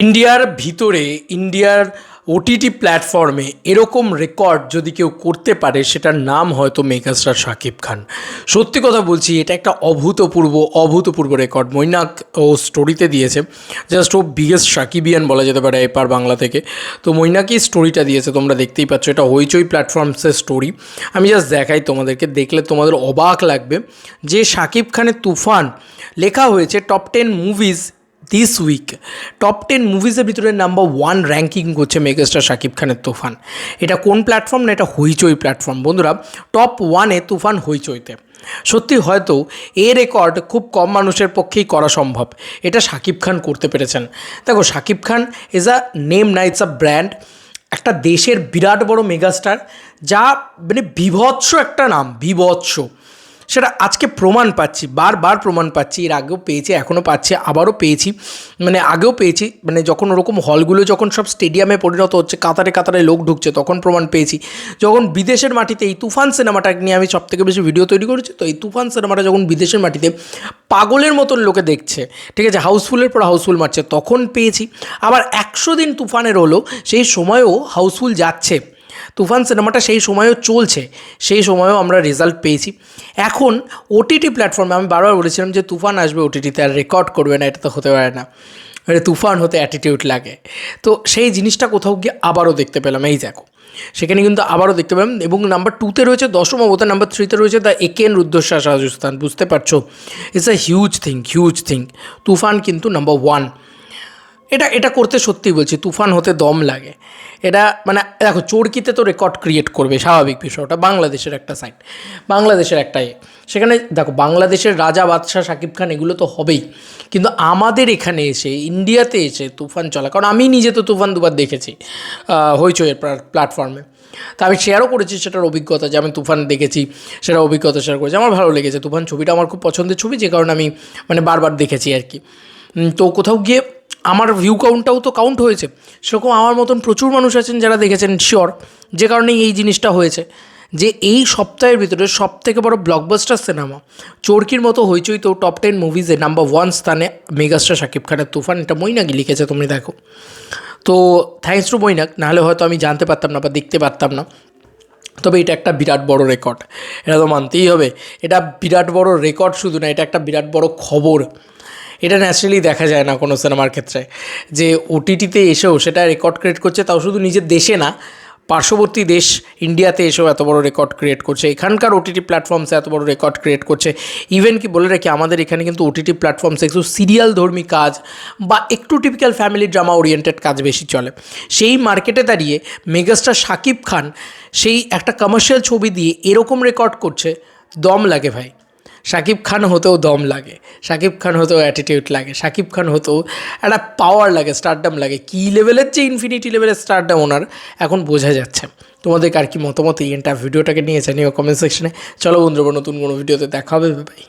ইন্ডিয়ার ভিতরে ইন্ডিয়ার ওটিটি প্ল্যাটফর্মে এরকম রেকর্ড যদি কেউ করতে পারে সেটার নাম হয়তো মেগাস্টার শাকিব খান। সত্যি কথা বলছি, এটা একটা অভূতপূর্ব রেকর্ড মৈনাক ও স্টোরিতে দিয়েছে। জাস্ট ও বিগেস্ট শাকিবিয়ান বলা যেতে পারে এপার বাংলা থেকে। তো মৈনাকই স্টোরিটা দিয়েছে, তোমরা দেখতেই পাচ্ছ। এটা হইচই প্ল্যাটফর্মসের স্টোরি। আমি জাস্ট দেখাই তোমাদেরকে, দেখলে তোমাদের অবাক লাগবে যে শাকিব খানের তুফান লেখা হয়েছে top 10 movies this week. Top 10 মুভিজের ভিতরে নাম্বার 1 র্যাঙ্কিং করছে মেগাস্টার শাকিব খানের তুফান। এটা কোন প্ল্যাটফর্ম না, এটা হইচই প্ল্যাটফর্ম বন্ধুরা। টপ 1-এ তুফান হইচইতে। সত্যি হয়তো এ রেকর্ড খুব কম মানুষের পক্ষেই করা সম্ভব, এটা শাকিব খান করতে পেরেছেন। দেখো, Shakib Khan is a name না, ইটস আ ব্র্যান্ড। একটা দেশের বিরাট বড় মেগাস্টার, যা মানে বিভৎস একটা নাম, বিভৎস। সেটা আজকে প্রমাণ পাচ্ছি, বারবার প্রমাণ পাচ্ছি। এর আগেও পেয়েছি, এখনও পাচ্ছি, আবারও পেয়েছি। আগেও পেয়েছি, যখন ওরকম হলগুলো যখন সব স্টেডিয়ামে পরিণত হচ্ছে, কাতারে কাতারে লোক ঢুকছে, তখন প্রমাণ পেয়েছি। যখন বিদেশের মাটিতে এই তুফান সিনেমাটা নিয়ে আমি সবথেকে বেশি ভিডিও তৈরি করেছি, তো এই তুফান সিনেমাটা যখন বিদেশের মাটিতে পাগলের মতন লোকে দেখছে, ঠিক আছে, হাউসফুলের পর হাউসফুল মারছে, তখন পেয়েছি। আবার 100 দিন তুফানের হলো, সেই সময়ও হাউসফুল যাচ্ছে। তুফান সিনেমাটা সেই সময়ও চলছে, সেই সময়ও আমরা রেজাল্ট পেয়েছি। এখন ওটিটি প্ল্যাটফর্মে আমি বারবার বলেছিলাম যে তুফান আসবে ওটিটিতে, আর রেকর্ড করবে না, এটা তো হতে পারে না। তুফান হতে অ্যাটিটিউড লাগে। তো সেই জিনিসটা কোথাও গিয়ে আবারও দেখতে পেলাম, এই দেখো সেখানে কিন্তু আবারও দেখতে পেলাম। এবং নাম্বার 2-তে রয়েছে দশম অবতার, নাম্বার 3-তে রয়েছে দ্য একেন রুদ্ধশ্বাস রাজস্থান। বুঝতে পারছো, ইটস আ হিউজ থিং। তুফান কিন্তু নাম্বার 1। এটা করতে সত্যিই বলছি, তুফান হতে দম লাগে। এটা দেখো, চরকিতে তো রেকর্ড ক্রিয়েট করবে, স্বাভাবিক বিষয়। ওটা বাংলাদেশের একটা সাইট, বাংলাদেশের একটা সেখানে দেখো, বাংলাদেশের রাজা বাদশাহ শাকিব খান এগুলো তো হবেই। কিন্তু আমাদের এখানে এসে, ইন্ডিয়াতে এসে তুফান চলা, কারণ আমি নিজে তো তুফান দুবার দেখেছি হইচইয়ের প্ল্যাটফর্মে। তা আমি শেয়ারও করেছি সেটার অভিজ্ঞতা, যে আমি তুফান দেখেছি, সেটা অভিজ্ঞতা শেয়ার করেছি। আমার ভালো লেগেছে তুফান ছবিটা, আমার খুব পছন্দের ছবি, যে কারণে আমি বারবার দেখেছি আর কি। তো কোথাও গিয়ে আমার ভিউ কাউন্টটাও তো কাউন্ট হয়েছে। সেরকম আমার মতন প্রচুর মানুষ আছেন যারা দেখেছেন, শিওর, যে কারণেই এই জিনিসটা হয়েছে। যে এই সপ্তাহের ভিতরে সবথেকে বড় ব্লকবাস্টার সিনেমা চরকির মতো হইচই তো টপ 10 মুভিজে নাম্বার 1 স্থানে মেগাস্টার শাকিব খানের তুফান। এটা মৈনাকই লিখেছে, তুমি দেখো। তো থ্যাঙ্কস টু মৈনাক, নাহলে হয়তো আমি জানতে পারতাম না বা দেখতে পারতাম না। তবে এটা একটা বিরাট বড় রেকর্ড, এটা তো মানতেই হবে। এটা বিরাট বড় রেকর্ড শুধু না, এটা একটা বিরাট বড় খবর। এটা ন্যাচারালি দেখা যায় না কোনো সিনেমার ক্ষেত্রে, যে ওটিটিতে এসেও সেটা রেকর্ড ক্রিয়েট করছে, তাও শুধু নিজের দেশে না, পার্শ্ববর্তী দেশ ইন্ডিয়াতে এসেও এত বড় রেকর্ড ক্রিয়েট করছে। এখানকার ওটিটি প্ল্যাটফর্মসে এত বড় রেকর্ড ক্রিয়েট করছে। ইভেন কি বলে রাখি, আমাদের এখানে কিন্তু ওটিটি প্ল্যাটফর্মসে একটু সিরিয়াল ধর্মী কাজ বা একটু টিপিক্যাল ফ্যামিলি ড্রামা ওরিয়েন্টেড কাজ বেশি চলে। সেই মার্কেটে দাঁড়িয়ে মেগাস্টার শাকিব খান সেই একটা কমার্শিয়াল ছবি দিয়ে এরকম রেকর্ড করছে, দম লাগে ভাই। শাকিব খান হতেও দম লাগে, শাকিব খান হতেও অ্যাটিটিউড লাগে, শাকিব খান হতেও একটা পাওয়ার লাগে, স্টারডাম লাগে। কী লেভেলের যে ইনফিনিটি লেভেলের স্টারডাম ওনার, এখন বোঝা যাচ্ছে। তোমাদের আর কি মতামত এই ভিডিওটাকে নিয়ে জানিও কমেন্ট সেকশনে। চলো বন্ধুরা, নতুন কোনো ভিডিওতে দেখা হবে, বাই।